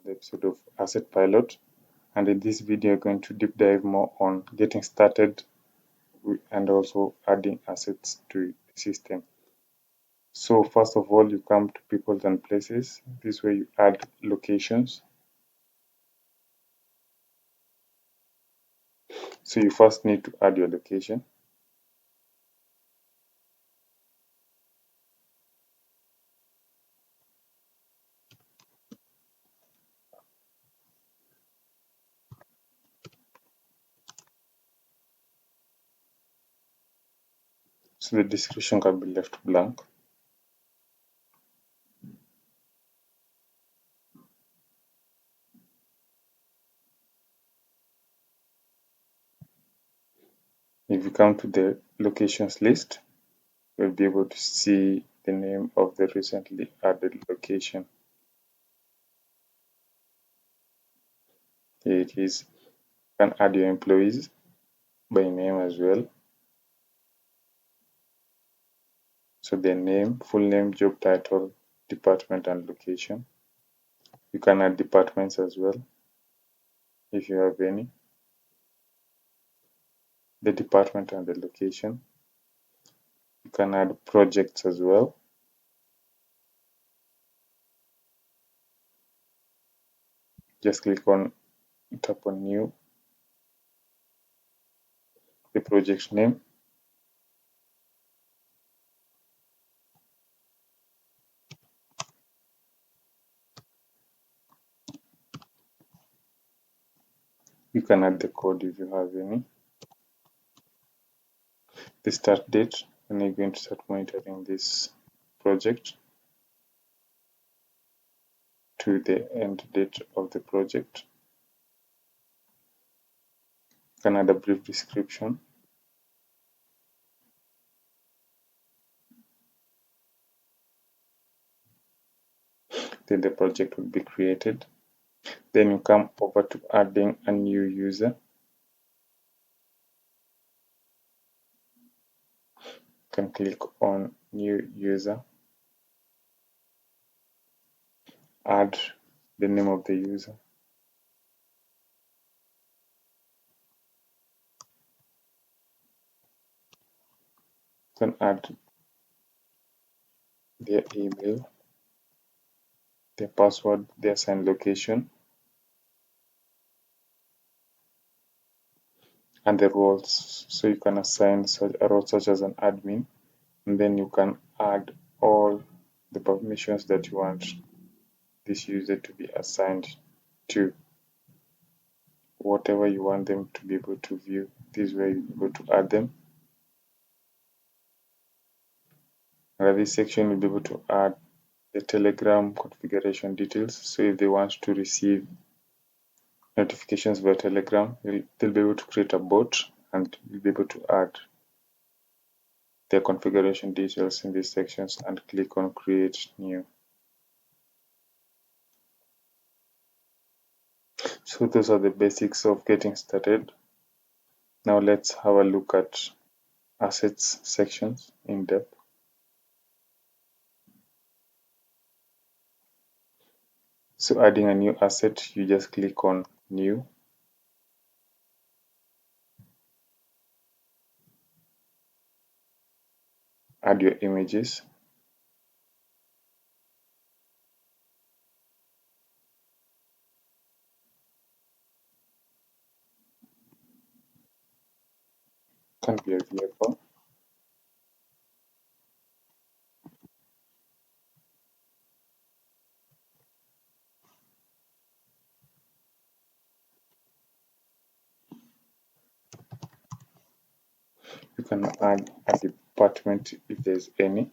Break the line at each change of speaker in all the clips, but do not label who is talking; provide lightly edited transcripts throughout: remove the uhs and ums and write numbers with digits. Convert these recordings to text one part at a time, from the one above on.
another episode of Asset Pilot, and in this video, I'm going to deep dive more on getting started and also adding assets to the system. So first of all, you come to people and places. This way you add locations. So you first need to add your location. So the description can be left blank. If you come to the locations list, you'll be able to see the name of the recently added location. Here it is. You can add your employees by name as well. So their name, full name, job title, department, and location. You can add departments as well if you have any. The department and the location. You can add projects as well. Just tap on new, the project name. You can add the code if you have any. The start date, when you're going to start monitoring this project, to the end date of the project. You can add a brief description. Then the project will be created. Then you come over to adding a new user. You can click on new user, add the name of the user. You can add their email, their password, their assigned location, and the roles. So you can assign a role such as an admin, and then you can add all the permissions that you want this user to be assigned to. Whatever you want them to be able to view, this way you're able to add them. Under this section, you'll be able to add the Telegram configuration details. So if they want to receive notifications via Telegram, they'll be able to create a bot and you'll be able to add their configuration details in these sections and click on create new. So those are the basics of getting started. Now let's have a look at assets sections in depth. So adding a new asset, you just click on new. Add your images. Can be a vehicle. You can add a department if there's any.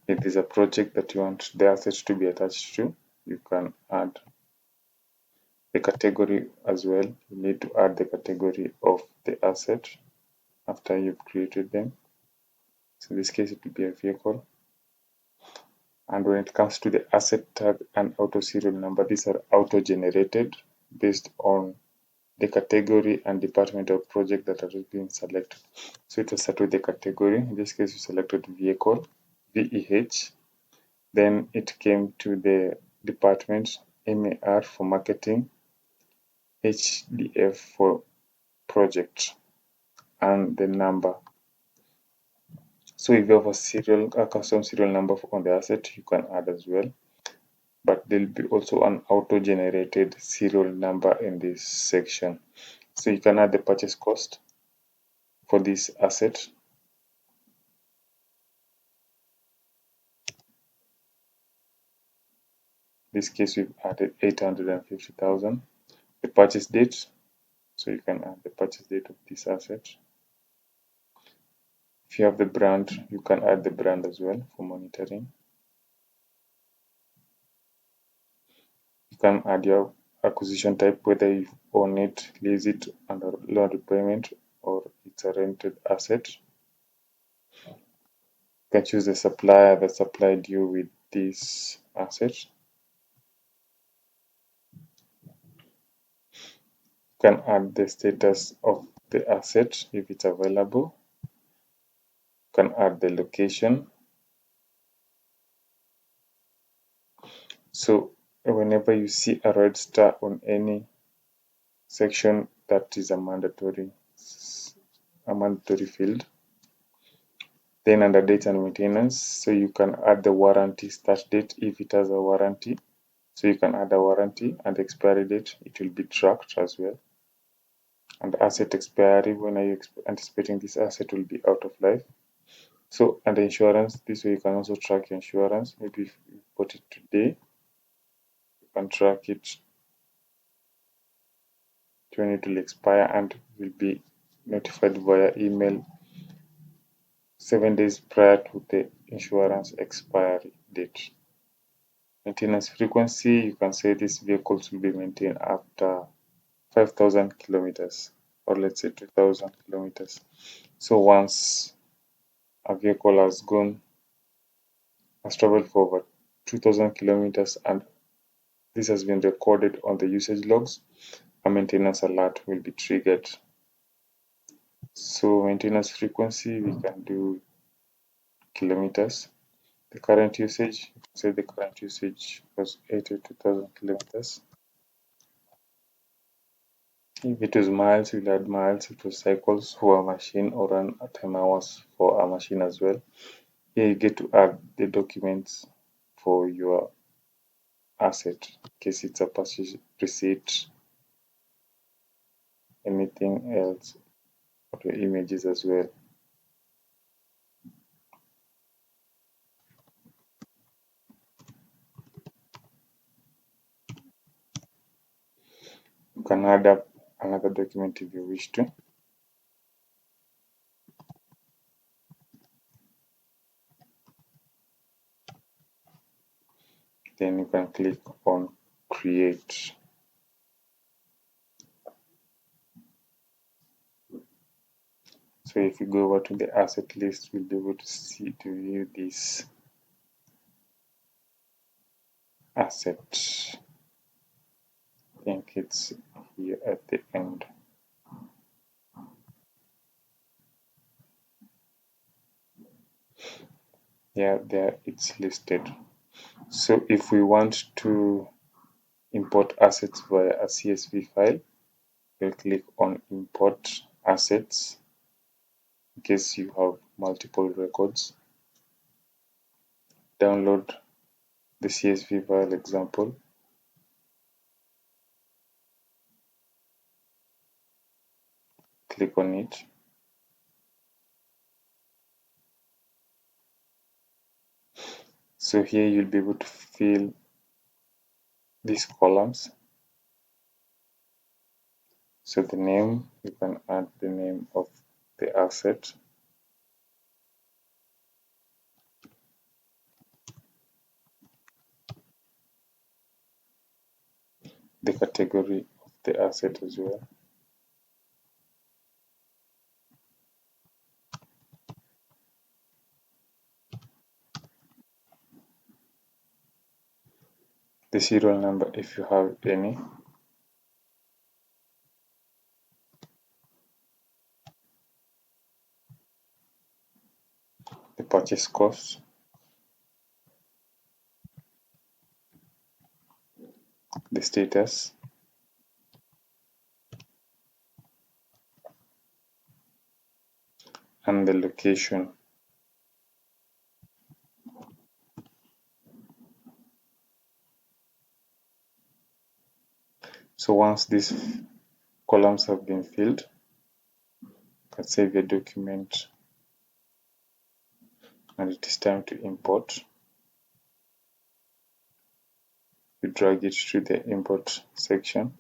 If there's a project that you want the assets to be attached to, you can add the category as well. You need to add the category of the asset after you've created them. So in this case, it will be a vehicle. And when it comes to the asset tag and auto serial number, these are auto-generated based on the category and department of project that has been selected. So it will start with the category. In this case, we selected vehicle, VEH. Then it came to the department, MAR for marketing, HDF for project, and the number. So if you have a custom serial number on the asset, you can add as well. But there'll be also an auto-generated serial number in this section. So you can add the purchase cost for this asset. In this case, we've added 850,000. The purchase date, so you can add the purchase date of this asset. If you have the brand, you can add the brand as well for monitoring. You can add your acquisition type, whether you own it, lease it under loan repayment, or it's a rented asset. You can choose the supplier that supplied you with this asset. You can add the status of the asset if it's available. You can add the location. So whenever you see a red star on any section, that is a mandatory field. Then under date and maintenance, so you can add the warranty start date if it has a warranty. So you can add a warranty, and the expiry date, it will be tracked as well. And asset expiry, when are you anticipating this asset will be out of life. So under insurance, this way you can also track your insurance. Maybe if you bought it today, you can track it when it will expire and will be notified via email 7 days prior to the insurance expiry date. Maintenance frequency, you can say these vehicles will be maintained after 5,000 kilometers, or let's say 2,000 kilometers. So once a vehicle has traveled for over 2,000 kilometers and this has been recorded on the usage logs, a maintenance alert will be triggered. So maintenance frequency, we can do kilometers. The current usage, say the current usage was 82,000 kilometers. If it was miles, we'll add miles. If it was cycles for a machine, or run time hours for a machine as well. Here you get to add the documents for your asset, in case it's a purchase receipt, anything else, or your images as well. You can add up another document if you wish to. Then you can click on create. So if you go over to the asset list, we'll be able to view this asset. I think it's here at the end. Yeah, there it's listed. So if we want to import assets via a CSV file, we'll click on import assets in case you have multiple records. Download the CSV file example. Click on it. So here you'll be able to fill these columns. So the name, you can add the name of the asset. The category of the asset as well. The serial number if you have any. The purchase cost. status, and the location. So once these columns have been filled, you can save your document, and it is time to import. You drag it to the import section.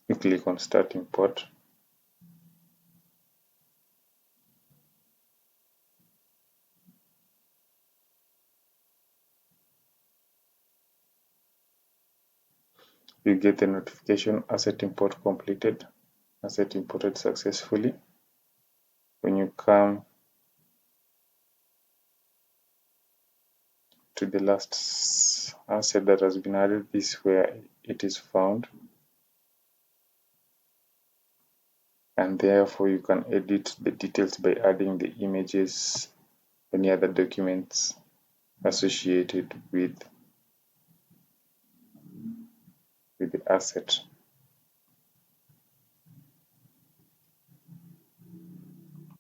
You click on Start Import. You get the notification asset import completed, asset imported successfully. When you come to the last asset that has been added, this is where it is found, and therefore you can edit the details by adding the images, any other documents associated with the asset.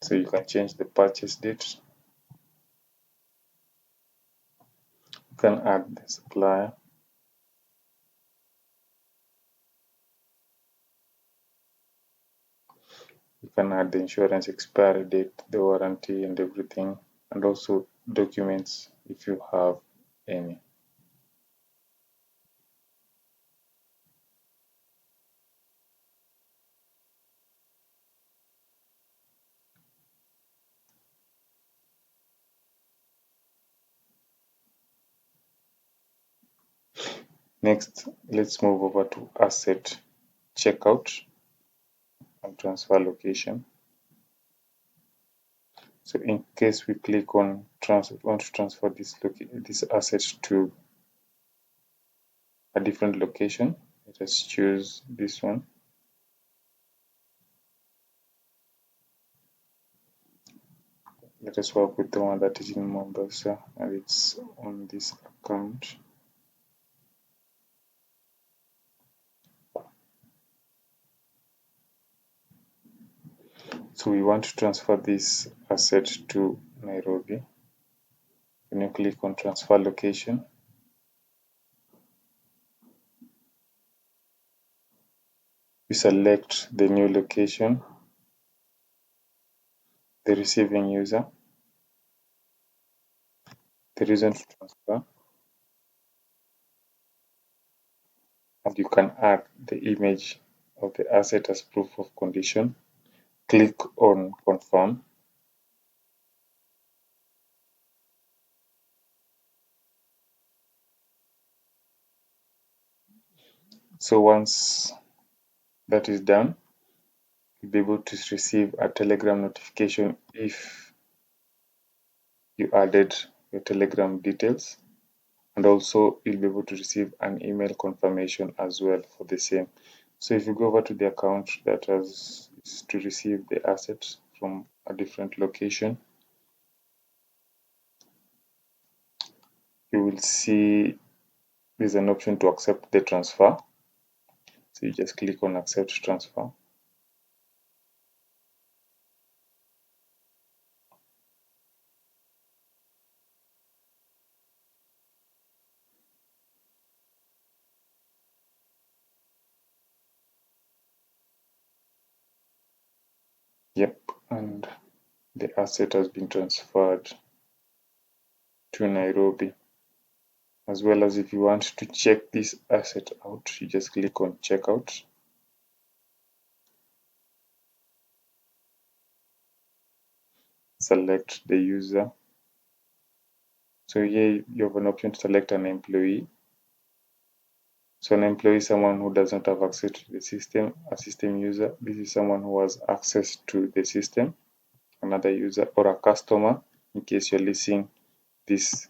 So you can change the purchase date, you can add the supplier, you can add the insurance expiry date, the warranty and everything, and also documents if you have any. Next, let's move over to asset checkout and transfer location. So in case we click on want to transfer this asset to a different location, let us choose this one. Let us work with the one that is in Mombasa and it's on this account. So we want to transfer this asset to Nairobi. When you click on transfer location, we select the new location, the receiving user, the reason to transfer, and you can add the image of the asset as proof of condition. Click on confirm. So once that is done, you'll be able to receive a Telegram notification if you added your Telegram details, and also you'll be able to receive an email confirmation as well for the same. So if you go over to the account that has to receive the assets from a different location, you will see there's an option to accept the transfer. So you just click on accept transfer. Yep, and the asset has been transferred to Nairobi. As well as if you want to check this asset out, you just click on checkout. Select the user. So here you have an option to select an employee. So an employee is someone who does not have access to the system. A system user, this is someone who has access to the system. Another user, or a customer in case you're leasing this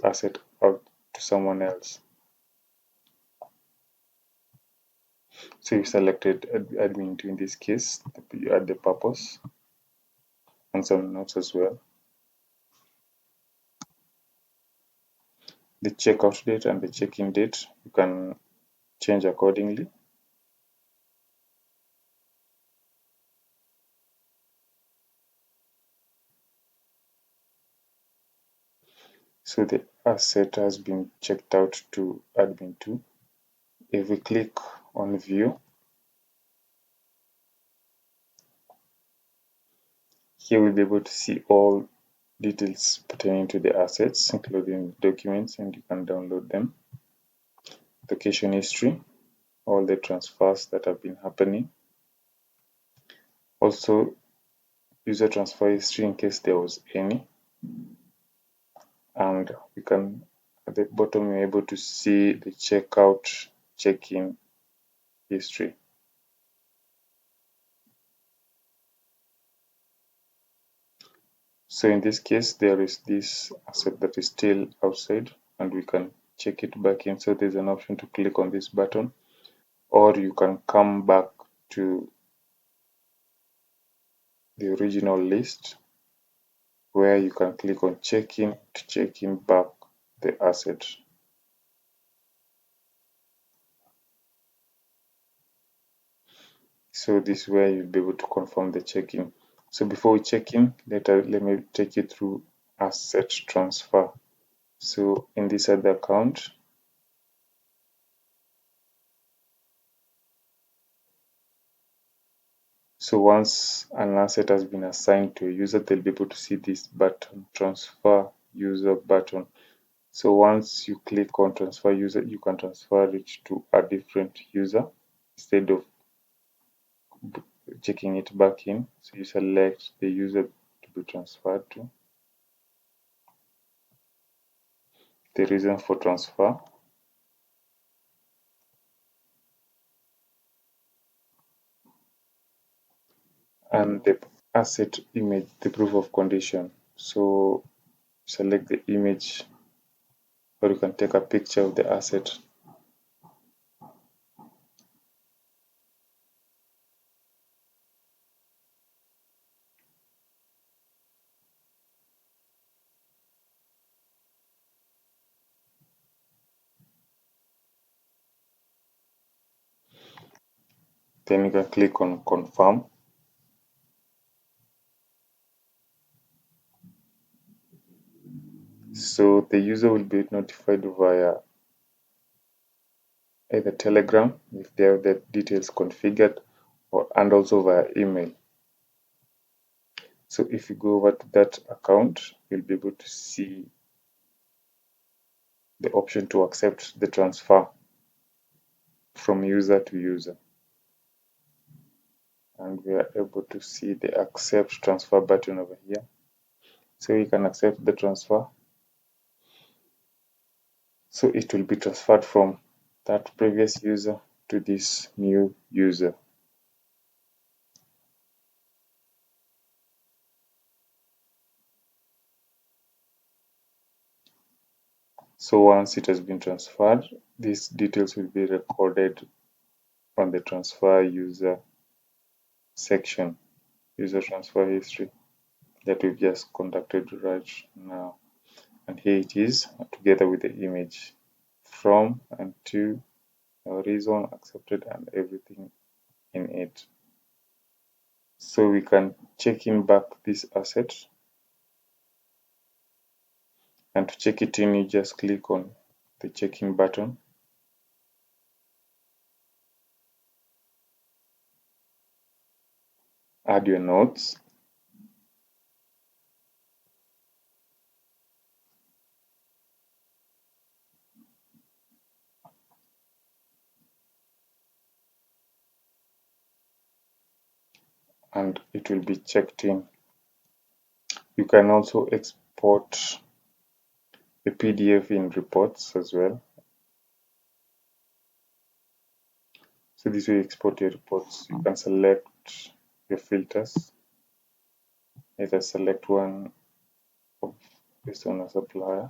asset out to someone else. So you've selected admin in this case, you add the purpose. and some notes as well. The checkout date and the check-in date you can change accordingly. So the asset has been checked out to admin 2. If we click on view, here we'll be able to see all details pertaining to the assets, including documents, and you can download them. Location history, all the transfers that have been happening. Also, user transfer history in case there was any. And we can, at the bottom, you're able to see the checkout, check-in history. So in this case, there is this asset that is still outside and we can check it back in. So there's an option to click on this button, or you can come back to the original list where you can click on check-in to check in back the asset. So this is where you'll be able to confirm the check-in. So before we check in, let me take you through asset transfer. So in this other account, so once an asset has been assigned to a user, they'll be able to see this button, transfer user button. So once you click on transfer user, you can transfer it to a different user instead of checking it back in. So you select the user to be transferred to, the reason for transfer, and the asset image, the proof of condition. So select the image, or you can take a picture of the asset. Then you can click on confirm. So the user will be notified via either Telegram if they have the details configured, and also via email. So if you go over to that account, you'll be able to see the option to accept the transfer from user to user. And we are able to see the accept transfer button over here. So you can accept the transfer. So it will be transferred from that previous user to this new user. So once it has been transferred, these details will be recorded on the transfer user section, user transfer history, that we've just conducted right now. And here it is together with the image from and to, reason, accepted, and everything in it. So we can check in back this asset, and to check it in, you just click on the check in button. Add your notes. And it will be checked in. You can also export the PDF in reports as well. So this way you export your reports. You can select your filters, either select one of based on a supplier.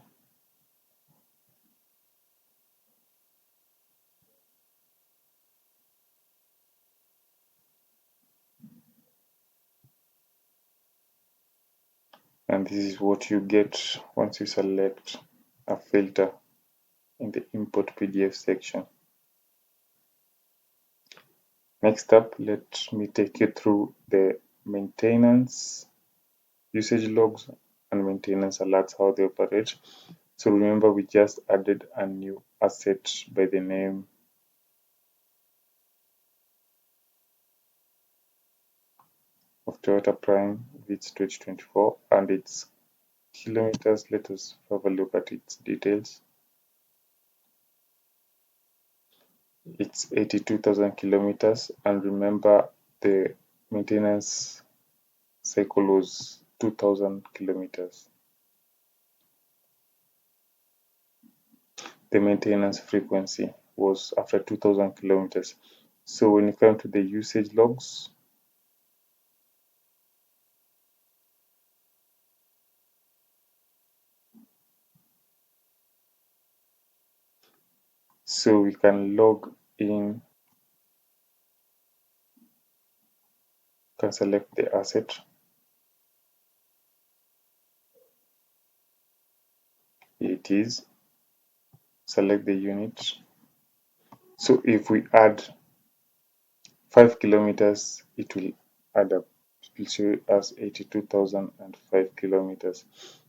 And this is what you get once you select a filter in the import PDF section. Next up, let me take you through the maintenance usage logs and maintenance alerts, how they operate. So remember, we just added a new asset by the name of Toyota Prime Vitz 2024 and its kilometers. Let us have a look at its details. It's 82,000 kilometers, and remember the maintenance cycle was 2,000 kilometers. The maintenance frequency was after 2,000 kilometers. So when you come to the usage logs, so we can log in, can select the asset. It is, select the unit. So if we add 5 kilometers, it will add up. It will show us 82,005 kilometers.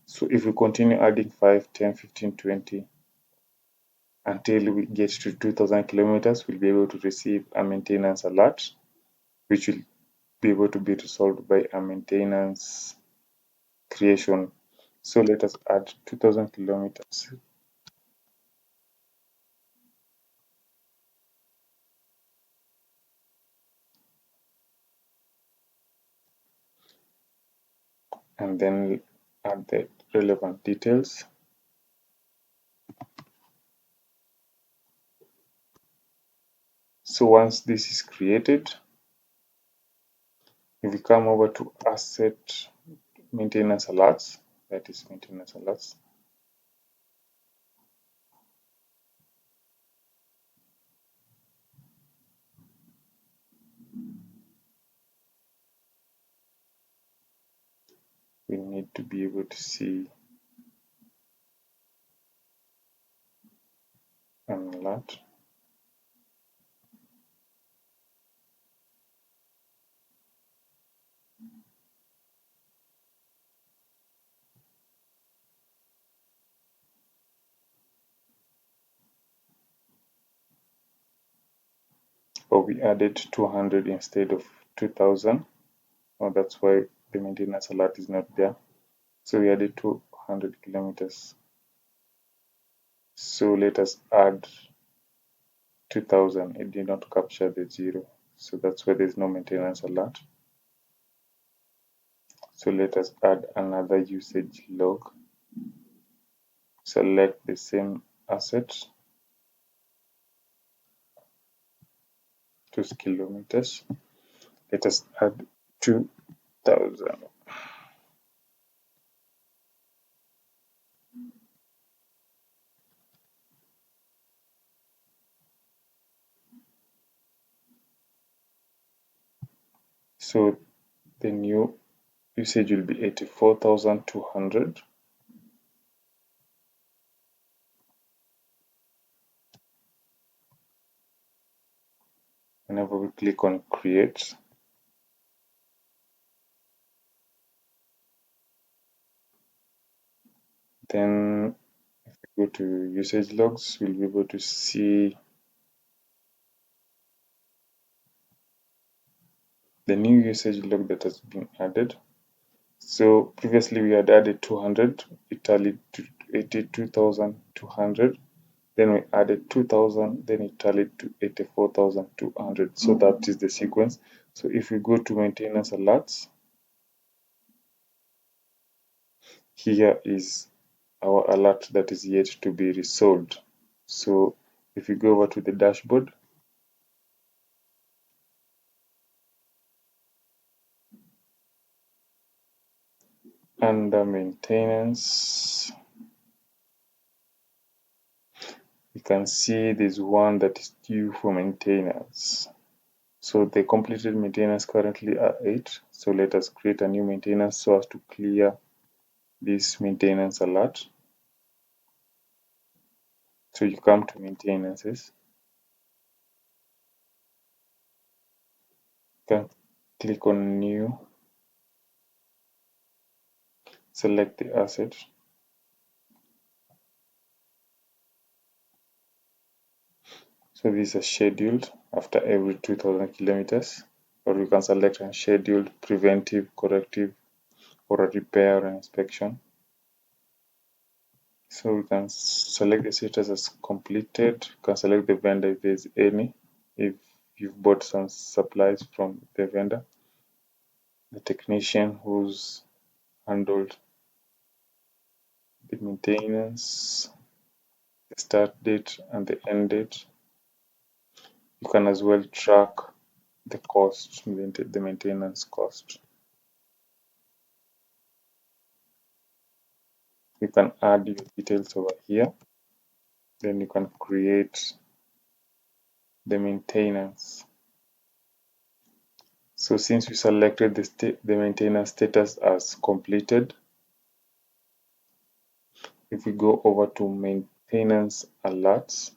So if we continue adding 5, 10, 15, 20 until we get to 2,000 kilometers, we'll be able to receive a maintenance alert, which will be able to be resolved by a maintenance creation. So let us add 2,000 kilometers. And then add the relevant details. So once this is created, if we come over to asset maintenance alerts, that is maintenance alerts, we need to be able to see an alert. Or we added 200 instead of 2000. Oh, that's why the maintenance alert is not there. So we added 200 kilometers. So let us add 2000. It did not capture the zero. So that's why there's no maintenance alert. So let us add another usage log. Select the same asset, 2 kilometers. Let us add 2000. So the new usage will be 84,200. Whenever we click on create, then if we go to usage logs, we'll be able to see the new usage log that has been added. So previously we had added 200, it tallied to 82,200. Then we added 2000, then it tallied to 84,200. So that is the sequence. So if we go to maintenance alerts, here is our alert that is yet to be resolved. So if we go over to the dashboard, under maintenance, you can see there's one that is due for maintenance. So the completed maintenance currently are 8. So let us create a new maintenance so as to clear this maintenance alert. So you come to maintenances, you can click on new, select the asset. So these are scheduled after every 2000 kilometers, or you can select unscheduled, preventive, corrective, or a repair or inspection. So we can select the status as completed. You can select the vendor if there's any, if you've bought some supplies from the vendor, the technician who's handled the maintenance, the start date and the end date. You can as well track the cost, the maintenance cost. You can add your details over here. Then you can create the maintenance. So since we selected the maintenance status as completed, if we go over to maintenance alerts,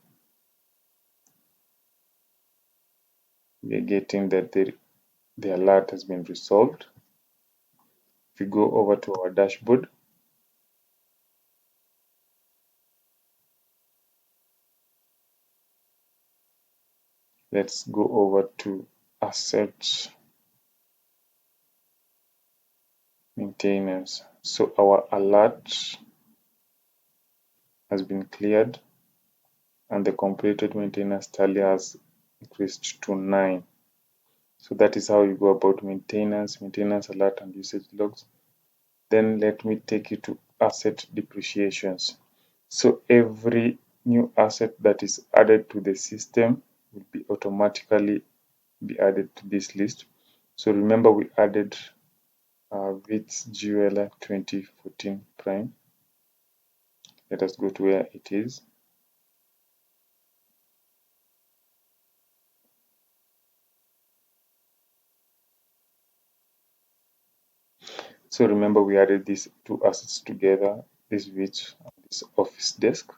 we are getting that the alert has been resolved. If we go over to our dashboard, let's go over to asset maintenance. So our alert has been cleared and the completed maintenance tally has increased to 9. So that is how you go about maintenance alert and usage logs. Then let me take you to asset depreciations. So every new asset that is added to the system will be automatically be added to this list. So remember we added VITS GULA 2014 Prime. Let us go to where it is. So remember we added these two assets together, this VITS and this office desk.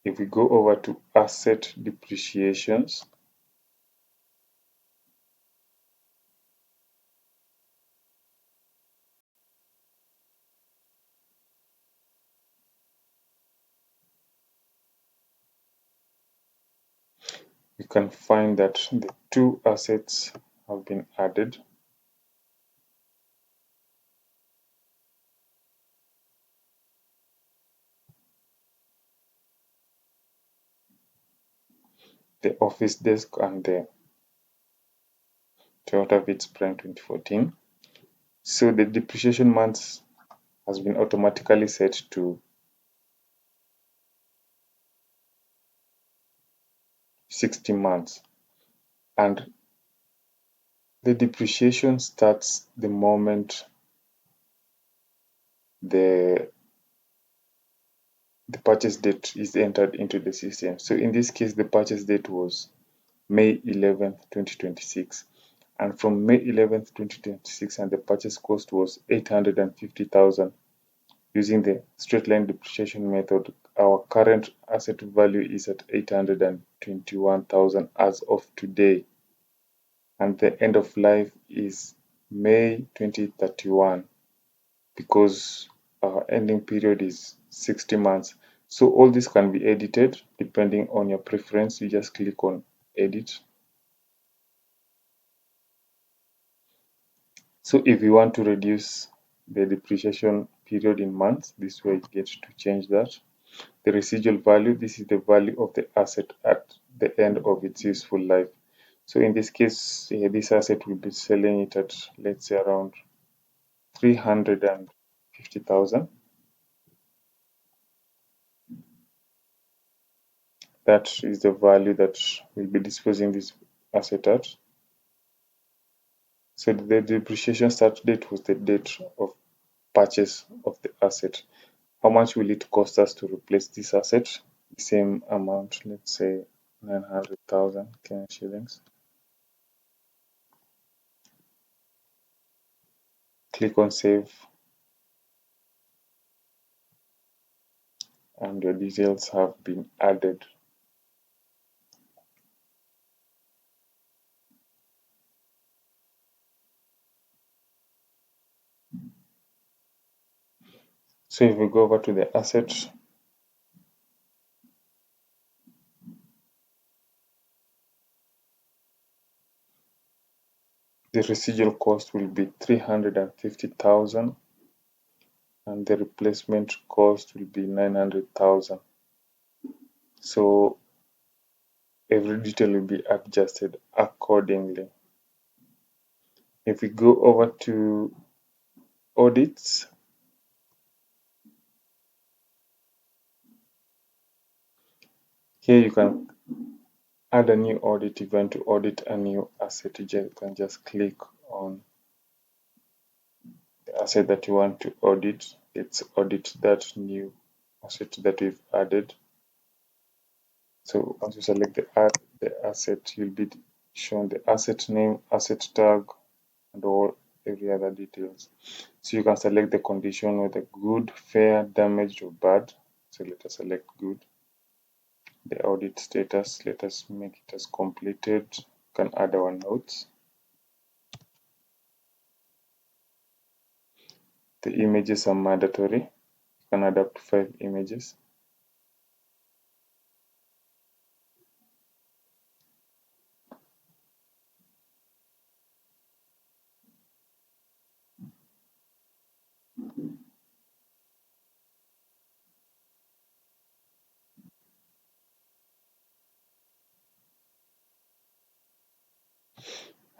If we go over to asset depreciations, you can find that the two assets have been added. The office desk and the Toyota Vitz Prime 2014. So the depreciation months has been automatically set to 60 months, and the depreciation starts the moment the purchase date is entered into the system. So in this case, the purchase date was May 11th, 2026. And from May 11th, 2026, and the purchase cost was 850,000. Using the straight line depreciation method, our current asset value is at 821,000 as of today. And the end of life is May 2031 because our ending period is 60 months. So all this can be edited depending on your preference. You just click on edit. So if you want to reduce the depreciation period in months, this way you get to change that. The residual value, this is the value of the asset at the end of its useful life. So in this case, this asset will be selling it at, let's say, around 350,000. That is the value that we'll be disposing this asset at. So the depreciation start date was the date of purchase of the asset. How much will it cost us to replace this asset? The same amount, let's say 900,000 Kenyan shillings. click on save, and your details have been added. So if we go over to the asset, the residual cost will be 350,000 and the replacement cost will be 900,000. So every detail will be adjusted accordingly. If we go over to audits, here you can add a new audit. If you want to audit a new asset, you can just click on the asset that you want to audit. Let's audit that new asset that we've added. So once you select the asset, you'll be shown the asset name, asset tag, and all every other details. So you can select the condition, whether good, fair, damaged, or bad. So let us select good. The audit status, let us make it as completed. You can add our notes. The images are mandatory. You can add up to 5 images.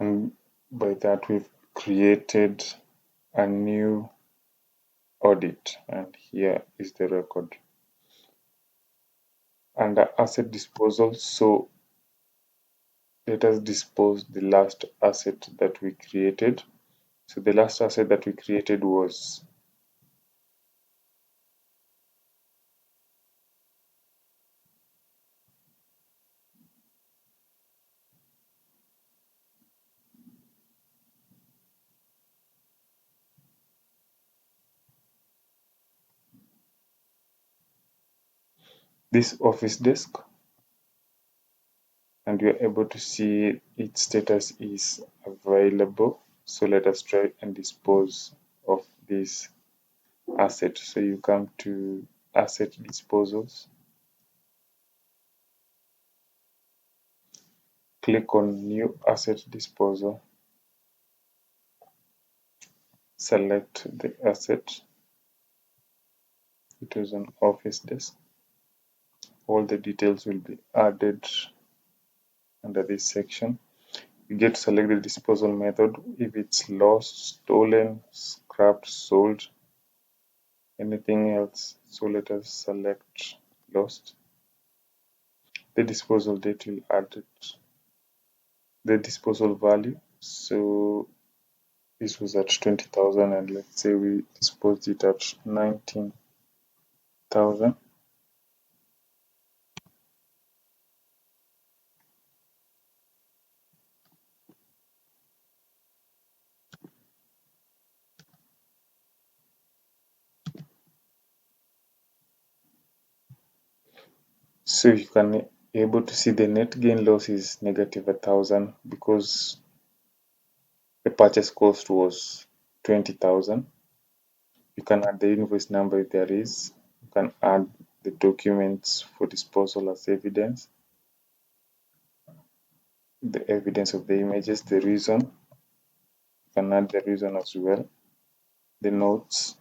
And by that, we've created a new audit. And here is the record. Under asset disposal, so let us dispose the last asset that we created. So the last asset that we created was this office desk, and we are able to see its status is available. So let us try and dispose of this asset. So you come to asset disposals, click on new asset disposal, select the asset. It was an office desk. All the details will be added under this section. You get to select the disposal method, if it's lost, stolen, scrapped, sold, anything else. So let us select lost. The disposal date will add it. The disposal value. So this was at 20,000 and let's say we disposed it at 19,000. So you can able to see the net gain loss is negative 1,000 because the purchase cost was 20,000. You can add the invoice number if there is. You can add the documents for disposal as evidence, the evidence of the images, the reason. You can add the reason as well, the notes,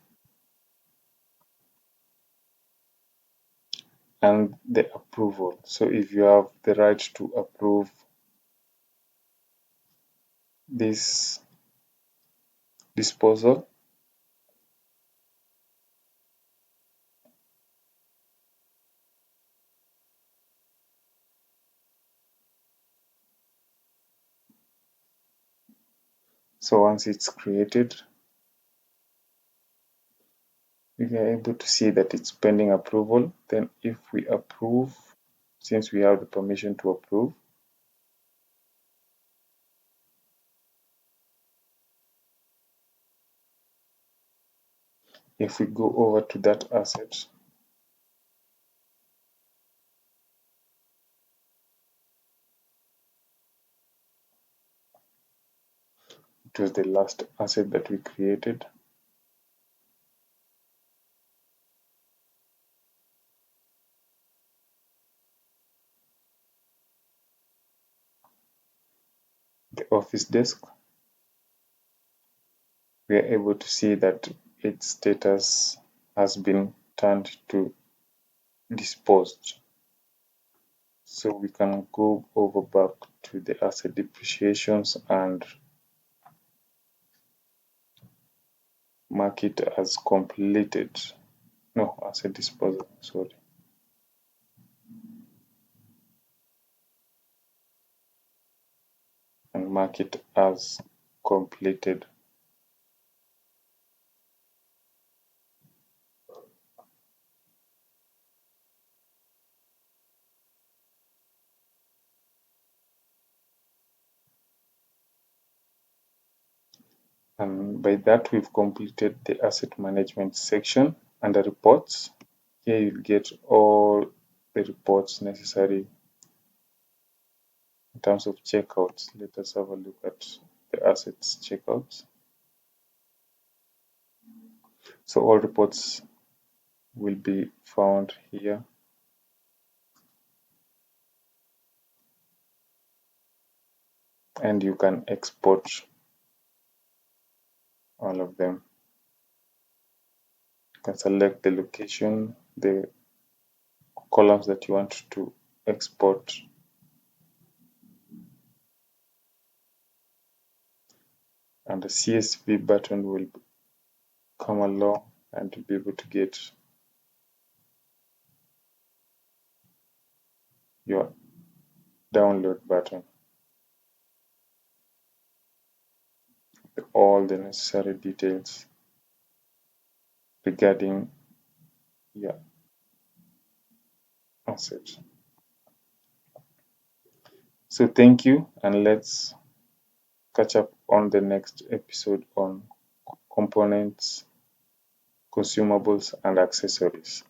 and the approval. So if you have the right to approve this disposal, so once it's created, we are able to see that it's pending approval. Then if we approve, since we have the permission to approve, If we go over to that asset, it was the last asset that we created. The office desk, we are able to see that its status has been turned to disposed. So we can go over back to the asset depreciations and mark it as completed. No, asset disposal, sorry. And mark it as completed. And by that, we've completed the asset management section. Under reports, here you'll get all the reports necessary in terms of checkouts. Let us have a look at the assets checkouts. So all reports will be found here. And you can export all of them. You can select the location, the columns that you want to export, and the CSV button will come along and you'll be able to get your download button, all the necessary details regarding your asset. So thank you, and let's catch up on the next episode on components, consumables, and accessories.